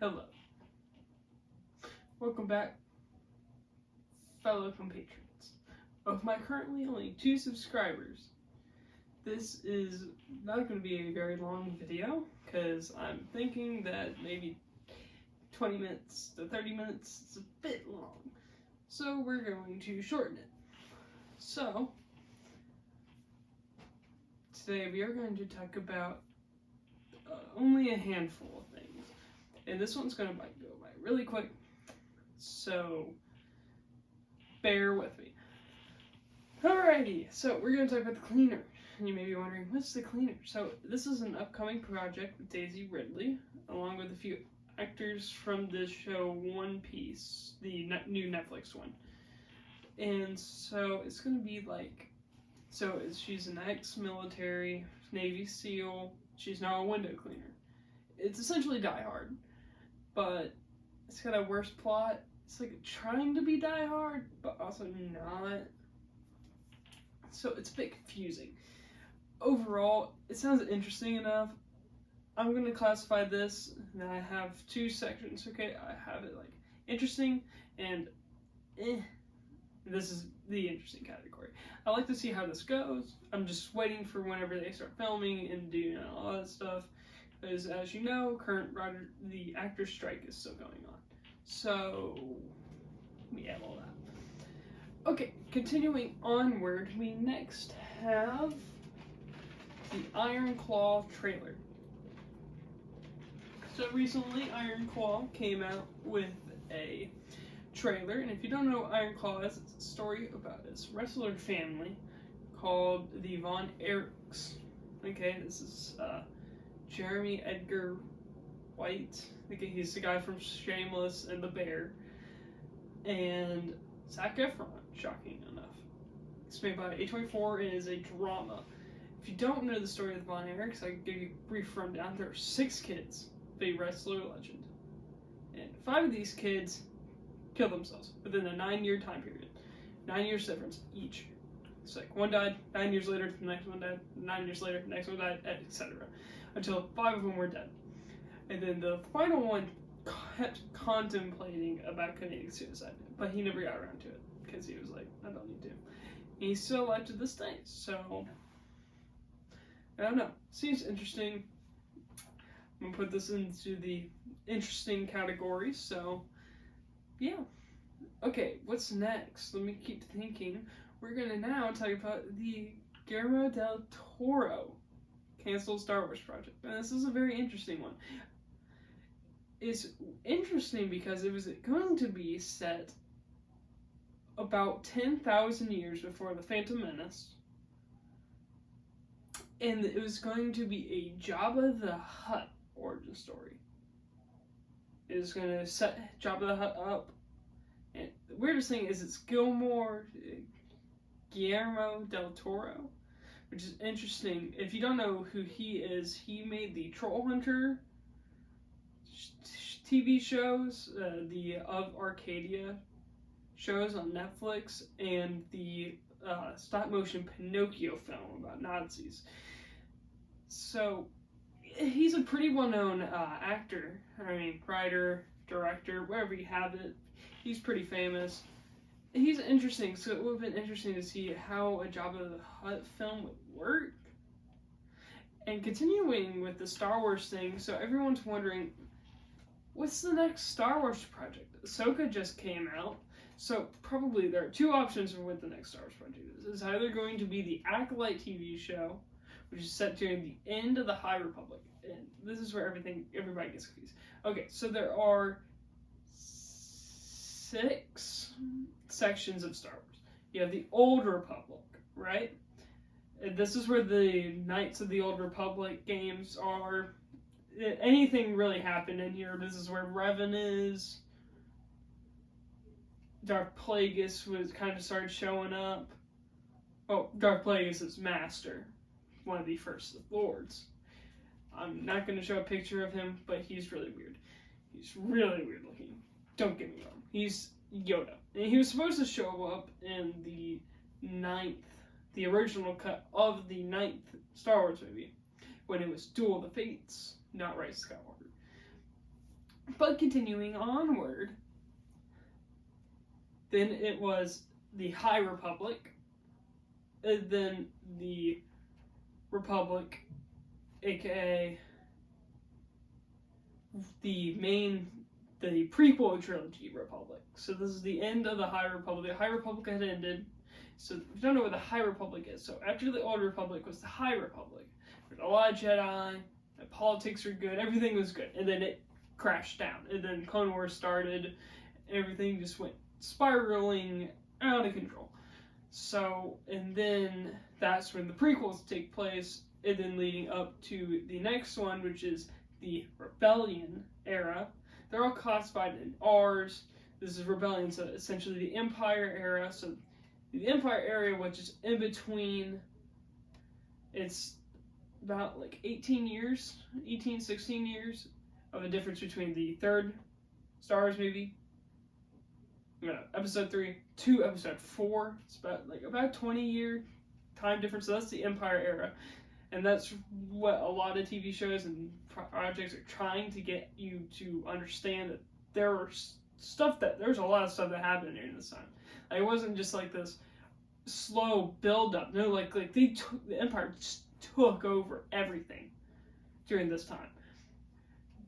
Hello. Welcome back, fellow compatriots. Of my currently only 2 subscribers, this is not going to be a very long video, because I'm thinking that maybe 20 minutes to 30 minutes is a bit long. So we're going to shorten it. So, today we are going to talk about only a handful of things. And this one's going to go by really quick, so bear with me. Alrighty, so we're going to talk about the cleaner. And you may be wondering, what's the cleaner? So this is an upcoming project with Daisy Ridley, along with a few actors from the show One Piece, the new Netflix one. And so it's going to be like, she's an ex-military Navy SEAL. She's now a window cleaner. It's essentially Die Hard, but it's got a worse plot. It's like trying to be Die Hard, but also not. So it's a bit confusing. Overall, it sounds interesting enough. I'm going to classify this, and I have 2 sections, okay? I have it like interesting and This is the interesting category. I like to see how this goes. I'm just waiting for whenever they start filming and doing all that stuff. Because as you know, the actor strike is still going on. So, we have all that. Okay, continuing onward, we next have the Iron Claw trailer. So recently, Iron Claw came out with a trailer, and if you don't know what Iron Claw is, it's a story about this wrestler family called the Von Erichs. Okay, this is Jeremy Edgar White. Okay, he's the guy from Shameless and The Bear, and Zac Efron, shocking enough. It's made by A24 and is a drama. If you don't know the story of the Von Erichs, I can give you a brief rundown. There are 6 kids, the wrestler legend, and 5 of these kids kill themselves within a 9-year time period. 9 years difference each. It's like one died, 9 years later, the next one died, 9 years later, the next one died, etc. Until 5 of them were dead. And then the final one kept contemplating about committing suicide, but he never got around to it because he was like, I don't need to. And he's still alive to this day, so I don't know. Seems interesting. I'm gonna put this into the interesting category, so yeah. Okay, what's next? Let me keep thinking. We're gonna now talk about the Guillermo del Toro canceled Star Wars project. And this is a very interesting one. It's interesting because it was going to be set about 10,000 years before The Phantom Menace. And it was going to be a Jabba the Hutt origin story. It was going to set Jabba the Hutt up. And the weirdest thing is it's Guillermo del Toro, which is interesting. If you don't know who he is, he made the Troll Hunter TV shows, the Of Arcadia shows on Netflix, and the stop-motion Pinocchio film about Nazis. So, he's a pretty well-known actor. I mean, writer, director, wherever you have it. He's pretty famous. He's interesting, so it would have been interesting to see how a Jabba the Hutt film would work. And continuing with the Star Wars thing, so everyone's wondering, what's the next Star Wars project? Ahsoka just came out, so probably there are 2 options for what the next Star Wars project is. It's either going to be the Acolyte TV show, which is set during the end of the High Republic, and this is where everybody gets confused. Okay, so there are 6 sections of Star Wars. You have the Old Republic, right? And this is where the Knights of the Old Republic games are. Anything really happened in here. This is where Revan is. Darth Plagueis was kind of started showing up. Oh, Darth Plagueis is Master, one of the First Lords. I'm not going to show a picture of him, but he's really weird. He's really weird looking. Don't get me wrong. He's Yoda. And he was supposed to show up in the original cut of the 9th Star Wars movie, when it was Duel of the Fates, not Rise of Skywalker. But continuing onward, then it was the High Republic, and then the Republic, aka the prequel trilogy Republic. So this is the end of the High Republic. The High Republic had ended. So if you don't know what the High Republic is, so after the Old Republic was the High Republic. There's a lot of Jedi, the politics are good, everything was good, and then it crashed down. And then Clone Wars started, everything just went spiraling out of control. So, and then that's when the prequels take place, and then leading up to the next one, which is the Rebellion era. They're all classified in R's. This is Rebellion, so essentially the Empire era. So the Empire era, which is in between, it's about like 18, 16 years of a difference between the third Star Wars movie, episode 3 to episode 4. It's about 20-year time difference. So that's the Empire era. And that's what a lot of TV shows and projects are trying to get you to understand, that there's a lot of stuff that happened during this time. Like, it wasn't just like this slow build up. No, the Empire just took over everything during this time.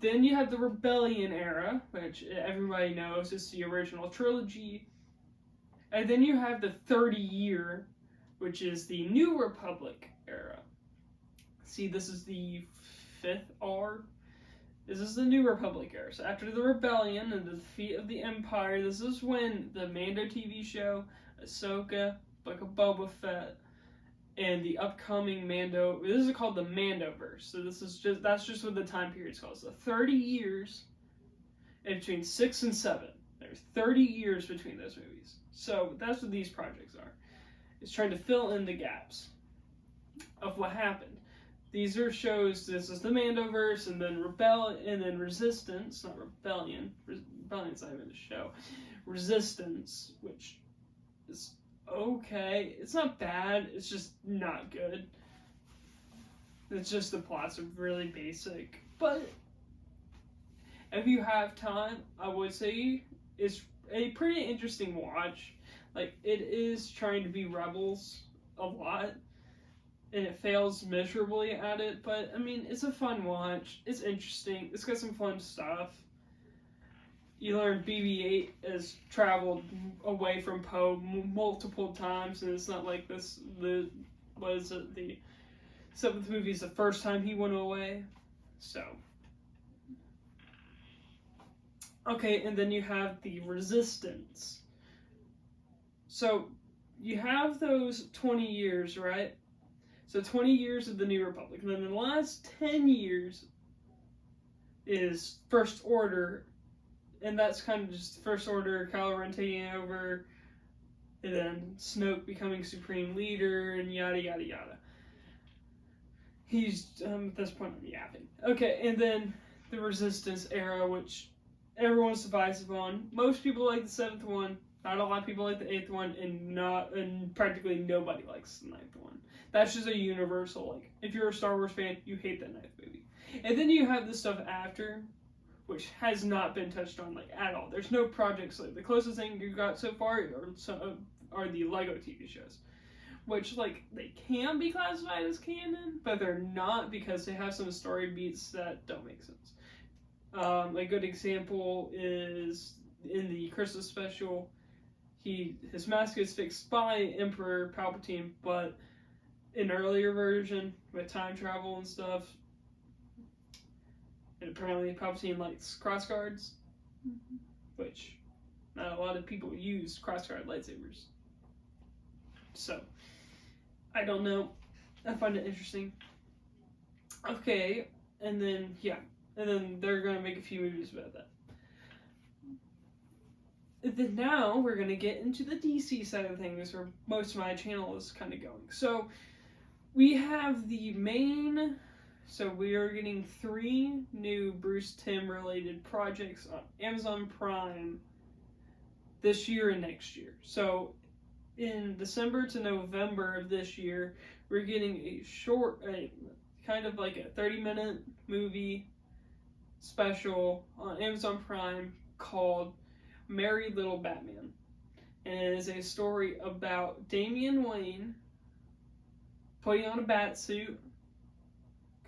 Then you have the Rebellion era, which everybody knows is the original trilogy. And then you have the 30-year, which is the New Republic era. See, this is the 5th R. This is the New Republic era. So after the Rebellion and the defeat of the Empire, this is when the Mando TV show, Ahsoka, Book of Boba Fett, and the upcoming Mando. This is called the Mandoverse. So that's just what the time period's called. So 30 years in between 6 and 7. There's 30 years between those movies. So that's what these projects are. It's trying to fill in the gaps of what happened. These are shows. This is the Mandoverse, and then and then Resistance, not Rebellion. Rebellion's not even a show. Resistance, which is okay. It's not bad. It's just not good. It's just the plots are really basic. But if you have time, I would say it's a pretty interesting watch. Like, it is trying to be Rebels a lot, and it fails miserably at it, but I mean, it's a fun watch. It's interesting. It's got some fun stuff. You learn BB-8 has traveled away from Poe multiple times, and it's not like the 7th movie is the first time he went away. So, okay, and then you have the Resistance. So you have those 20 years, right? So 20 years of the New Republic. And then the last 10 years is First Order. And that's kind of just First Order, Kylo Ren taking over, and then Snoke becoming Supreme Leader, and yada, yada, yada. He's, at this point, I'm yapping. Okay, and then the Resistance era, which everyone's divisive on. Most people like the 7th one. Not a lot of people like the 8th one, and practically nobody likes the 9th one. That's just a universal, like, if you're a Star Wars fan, you hate that 9th movie. And then you have the stuff after, which has not been touched on, like, at all. There's no projects, like, the closest thing you got so far are the Lego TV shows, which, like, they can be classified as canon, but they're not, because they have some story beats that don't make sense. A good example is in the Christmas special, his mask is fixed by Emperor Palpatine, but in an earlier version with time travel and stuff, and apparently Palpatine likes crossguards, which not a lot of people use crossguard lightsabers. So, I don't know. I find it interesting. Okay, and then they're going to make a few movies about that. Then now we're going to get into the DC side of things, where most of my channel is kind of going. So we have the main, so we are getting 3 new Bruce Timm related projects on Amazon Prime this year and next year. So in December to November of this year, we're getting a kind of like a 30-minute movie special on Amazon Prime called Merry Little Batman. And it is a story about Damian Wayne putting on a bat suit,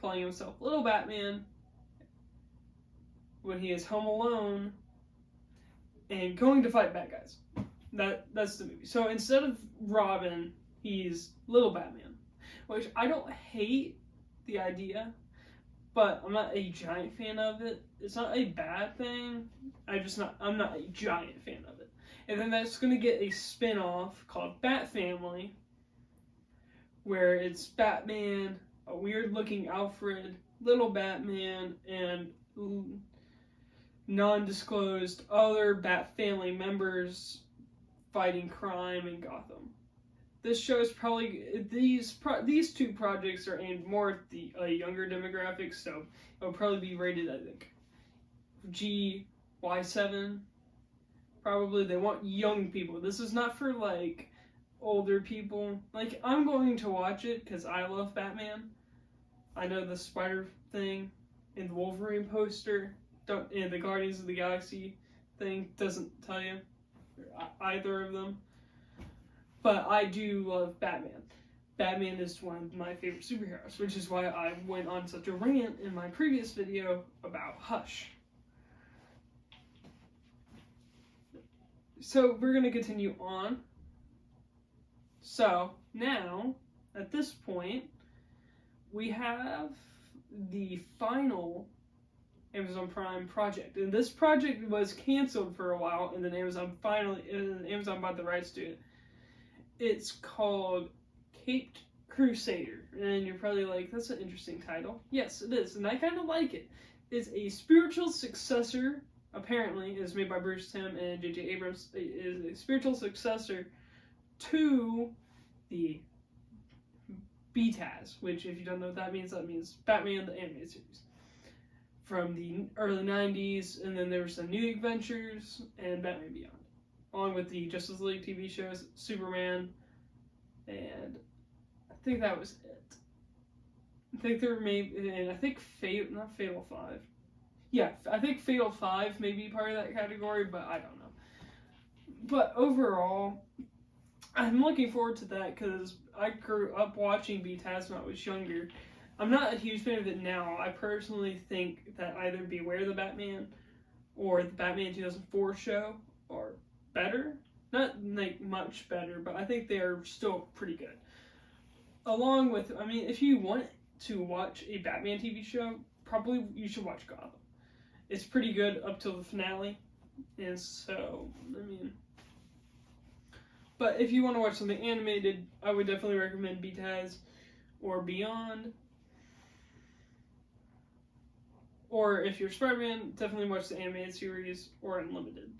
calling himself Little Batman when he is home alone, and going to fight bad guys. That's the movie. So instead of Robin, he's Little Batman, which I don't hate the idea, but I'm not a giant fan of it. It's not a bad thing. I'm not a giant fan of it. And then that's going to get a spin-off called Bat Family, where it's Batman, a weird-looking Alfred, Little Batman, and non-disclosed other Bat Family members fighting crime in Gotham. This show is probably these two projects are aimed more at the younger demographics, so it'll probably be rated, I think, GY7. Probably they want young people. This is not for like older people. Like, I'm going to watch it because I love Batman. I know the Spider thing and the Wolverine poster and the Guardians of the Galaxy thing doesn't tell you either of them. But I do love Batman. Batman is one of my favorite superheroes, which is why I went on such a rant in my previous video about Hush. So we're going to continue on. So now, at this point, we have the final Amazon Prime project. And this project was canceled for a while, and then Amazon bought the rights to it. It's called Caped Crusader. And you're probably like, that's an interesting title. Yes, it is, and I kind of like it. It's a spiritual successor, apparently, is made by Bruce Timm and J.J. Abrams. It is a spiritual successor to the BTAS, which, if you don't know what that means Batman the Animated Series. From the early 90s, and then there were some New Adventures and Batman Beyond. Along with the Justice League TV shows, Superman, and I think that was it. I think there may, and I think not Fatal 5. Yeah, I think Fatal 5 may be part of that category, but I don't know. But overall, I'm looking forward to that because I grew up watching BTAS when I was younger. I'm not a huge fan of it now. I personally think that either Beware the Batman or the Batman 2004 show are better. Not like much better, but I think they are still pretty good. Along with, I mean, if you want to watch a Batman TV show, probably you should watch Gotham. It's pretty good up till the finale. And so, I mean, but if you want to watch something animated, I would definitely recommend BTAS or Beyond. Or if you're Spider-Man, definitely watch the animated series or Unlimited.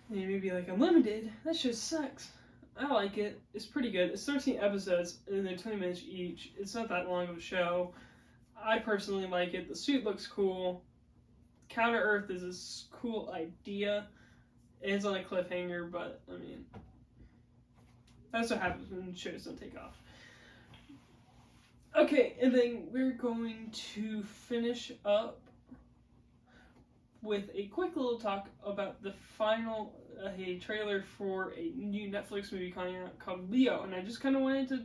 And you may be like, Unlimited? That shit sucks. I like it. It's pretty good. It's 13 episodes, and they're 20 minutes each. It's not that long of a show. I personally like it. The suit looks cool. Counter-Earth is a cool idea. It's on a cliffhanger, but, I mean, that's what happens when shows don't take off. Okay, and then we're going to finish up with a quick little talk about the final a trailer for a new Netflix movie coming out called Leo, and I just kind of wanted to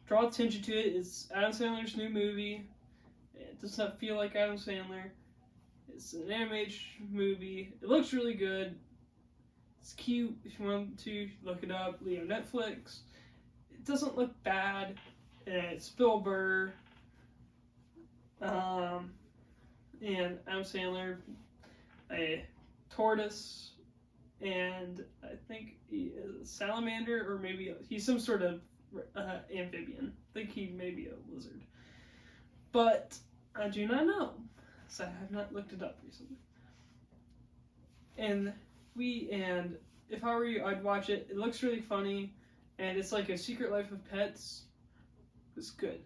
draw attention to it. It's Adam Sandler's new movie. It does not feel like Adam Sandler. It's an animated movie. It looks really good. It's cute. If you want to look it up, Leo Netflix. It doesn't look bad. It's Bill Burr, and Adam Sandler, a tortoise, and I think he is a salamander, or maybe he's some sort of amphibian. I think he may be a lizard. But I do not know, so I have not looked it up recently. And if I were you, I'd watch it. It looks really funny, and it's like a Secret Life of Pets. It's good.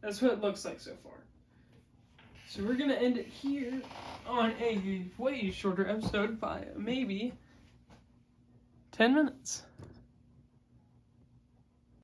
That's what it looks like so far. So we're going to end it here on a way shorter episode by maybe 10 minutes.